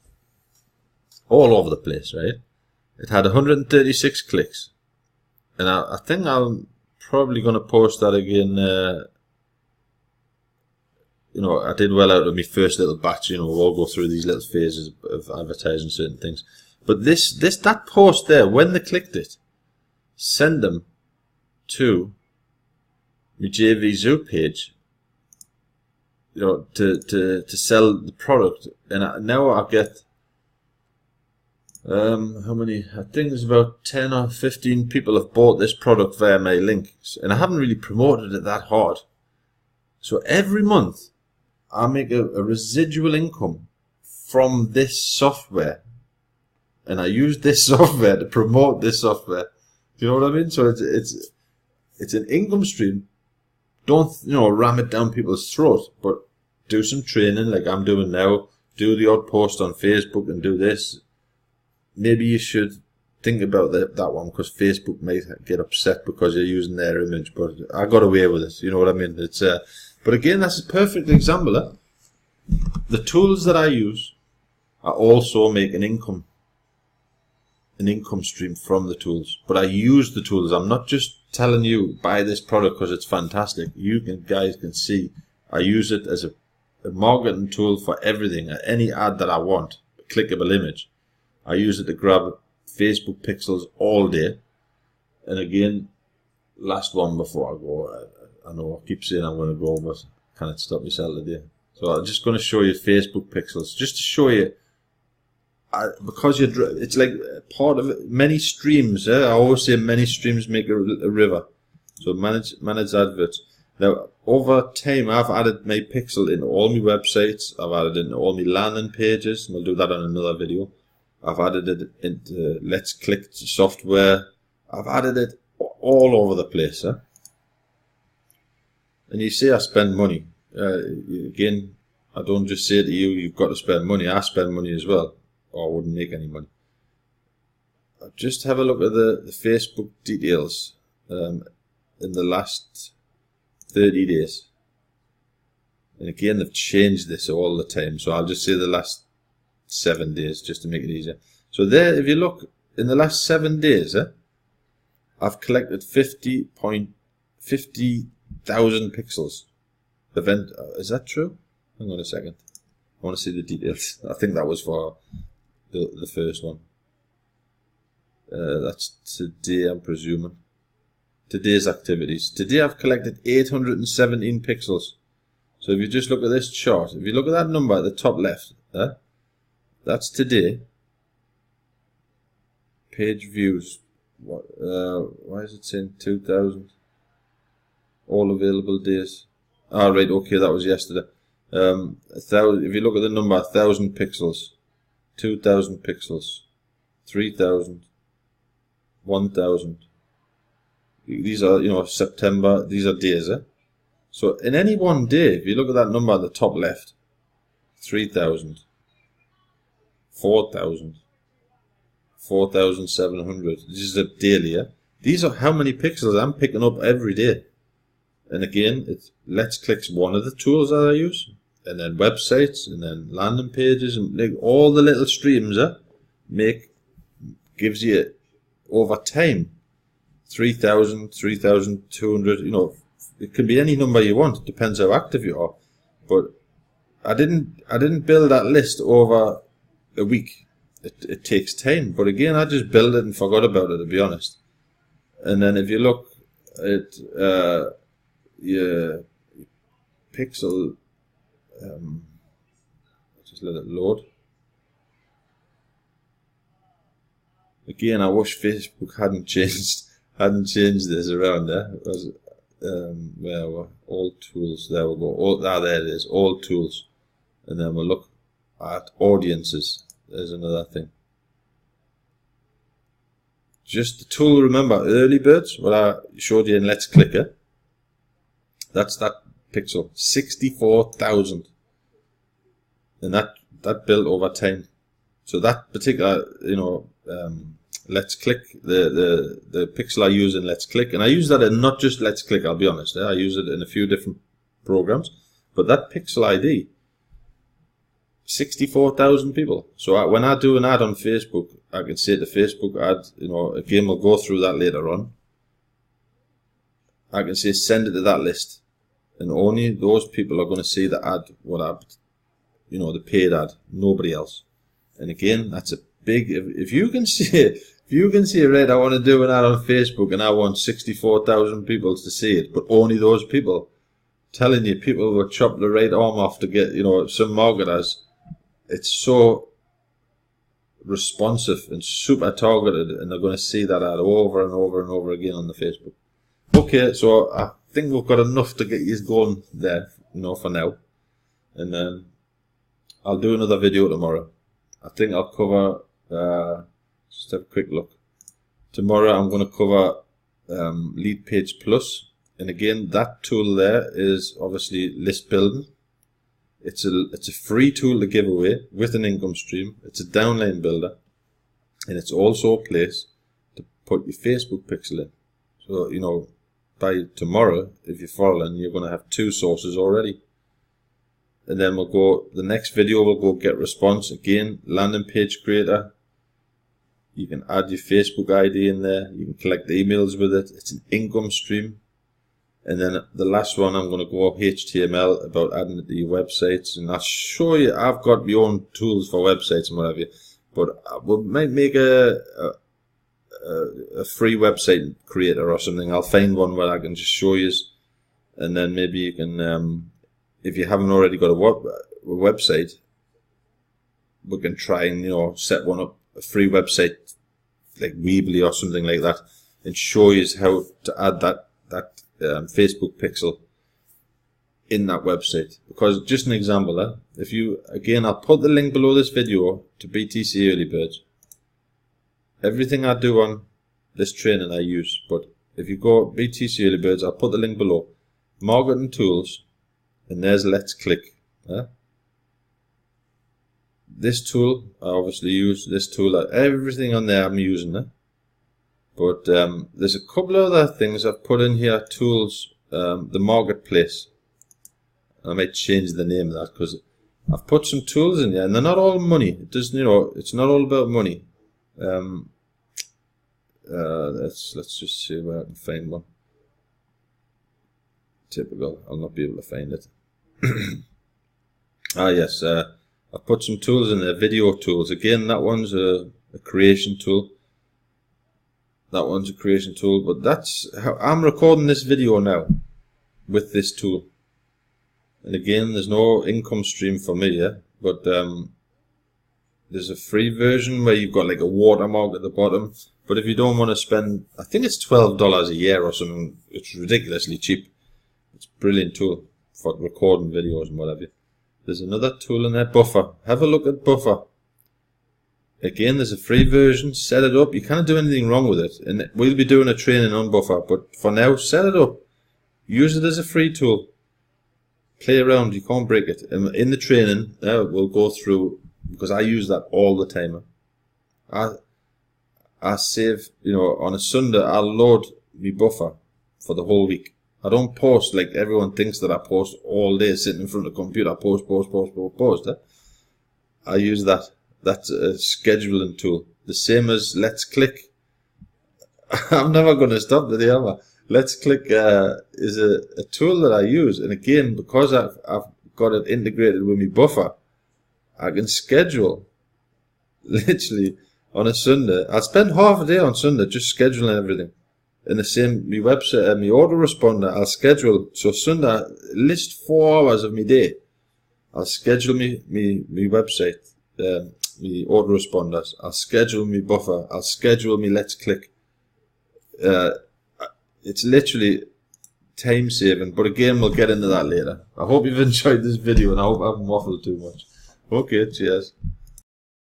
all over the place, right? It had 136 clicks. And I think I'm probably going to post that again. You know, I did well out of my first little batch. You know, we'll all go through these little phases of advertising certain things. But that post there, when they clicked it, send them to my JVZoo page, you know, to sell the product. And now I get how many? I think there's about 10 or 15 people have bought this product via my links, and I haven't really promoted it that hard. So every month I make a residual income from this software, and I use this software to promote this software. Do you know what I mean? So it's an income stream. Don't, you know, ram it down people's throat, but do some training like I'm doing now. Do the odd post on Facebook and do this. Maybe you should think about that one, because Facebook might get upset because you're using their image. But I got away with it. You know what I mean? It's but again, that's a perfect example. The tools that I use, I also make an income stream from the tools. But I use the tools. I'm not just telling you buy this product because it's fantastic. You guys can see I use it as a marketing tool for everything. Any ad that I want, clickable image, I use it to grab Facebook pixels all day. And again, last one before I go. I know I keep saying I'm going to go, but I can't stop myself today. So I'm just going to show you Facebook pixels, just to show you, because it's like part of it, many streams. I always say many streams make a river. So manage adverts. Now, over time, I've added my pixel in all my websites. I've added it in all my landing pages. And we'll do that on another video. I've added it into Let's Click software. I've added it all over the place. Huh? And you say I spend money. Again, I don't just say to you, you've got to spend money. I spend money as well, or I wouldn't make any money. Just have a look at the Facebook details in the last 30 days. And again, they've changed this all the time. So I'll just say the last 7 days, just to make it easier. So there, if you look, in the last 7 days, I've collected 50,000 pixels. Is that true? Hang on a second. I want to see the details. I think that was for the first one. That's today, I'm presuming. Today's activities. Today I've collected 817 pixels. So if you just look at this chart, if you look at that number at the top left, that's today. Page views. Why is it saying 2000? All available days. Ah, right, okay, that was yesterday. If you look at the number, 1,000 pixels, 2,000 pixels, 3,000, 1,000. These are, September, these are days, So in any one day, if you look at that number at the top left, 3,000, 4,000, 4,700. This is a daily, These are how many pixels I'm picking up every day. And again, Let's Click's one of the tools that I use. And then websites, and then landing pages, and like all the little streams, gives you over time 3,000, 3,200. It can be any number you want. It depends how active you are. But I didn't build that list over a week. It takes time. But again, I just built it and forgot about it, to be honest. And then if you look at your pixel, just let it load. Again, I wish Facebook hadn't changed this around there. Where were all tools? There we go. There it is. All tools, and then we'll look at audiences. There's another thing. Just the tool. Remember, early birds. What I showed you in Let's Click. That's that pixel. 64,000, and that built over time. So that particular, Let's Click, the pixel I use in Let's Click, and I use that in not just Let's Click, I'll be honest, I use it in a few different programs, but that pixel ID, 64,000 people. So when I do an ad on Facebook, I can say the Facebook ad, again, we'll go through that later on. I can say send it to that list, and only those people are going to see the ad, the paid ad, nobody else. And again, that's a big, if you can see, right, I want to do an ad on Facebook and I want 64,000 people to see it, but only those people, telling you, people will chop the right arm off to get, some marketers. It's so responsive and super targeted, and they're going to see that ad over and over and over again on the Facebook. Okay, so I think we've got enough to get you going there, for now. And then I'll do another video tomorrow. I think I'll cover, just have a quick look. Tomorrow I'm going to cover Lead Page Plus. And again, that tool there is obviously list building. It's a free tool to give away with an income stream. It's a downline builder. And it's also a place to put your Facebook pixel in. So, by tomorrow, if you're following, you're going to have 2 sources already. And then the next video we'll go get response. Again, landing page creator. You can add your Facebook ID in there. You can collect emails with it. It's an income stream. And then the last one, I'm going to go HTML, about adding it to your websites. And I'll show you, I've got my own tools for websites and whatever. But we might make a free website creator or something. I'll find one where I can just show you. And then maybe you can, if you haven't already got a website, we can try and, set one up, a free website like Weebly or something like that, and show you how to add that Facebook pixel in that website. Because just an example, if you, again, I'll put the link below this video to BTC Early Birds. Everything I do on this training I use, but if you go BTC Early Birds, I'll put the link below. Marketing tools, and there's Let's Click. This tool, I obviously use this tool. Everything on there I'm using. But there's a couple of other things I've put in here. Tools, the marketplace. I might change the name of that because I've put some tools in here, and they're not all money. It doesn't, it's not all about money. Let's just see where I can find one. Typical. I'll not be able to find it. Yes. I put some tools in there, video tools. Again, that one's a creation tool. That one's a creation tool, but that's how I'm recording this video now with this tool. And again, there's no income stream for me, yeah? But there's a free version where you've got like a watermark at the bottom. But if you don't want to spend, I think it's $12 a year or something. It's ridiculously cheap. It's a brilliant tool for recording videos and whatever. There's another tool in there, Buffer. Have a look at Buffer. Again, there's a free version. Set it up. You can't do anything wrong with it. And we'll be doing a training on Buffer. But for now, set it up. Use it as a free tool. Play around. You can't break it. And in the training, we'll go through, because I use that all the time. I save, on a Sunday, I'll load my Buffer for the whole week. I don't post like everyone thinks that I post all day sitting in front of the computer. I post. I use that. That's a scheduling tool. The same as Let's Click. I'm never going to stop today, am I? Let's Click is a tool that I use. And again, because I've got it integrated with my Buffer, I can schedule literally on a Sunday. I'll spend half a day on Sunday just scheduling everything. In the same, my website, my autoresponder, I'll schedule. So Sunday, list 4 hours of my day. I'll schedule me website, me autoresponders. I'll schedule me Buffer. I'll schedule me Let's Click. It's literally time saving. But again, we'll get into that later. I hope you've enjoyed this video and I hope I haven't waffled too much. Okay, cheers.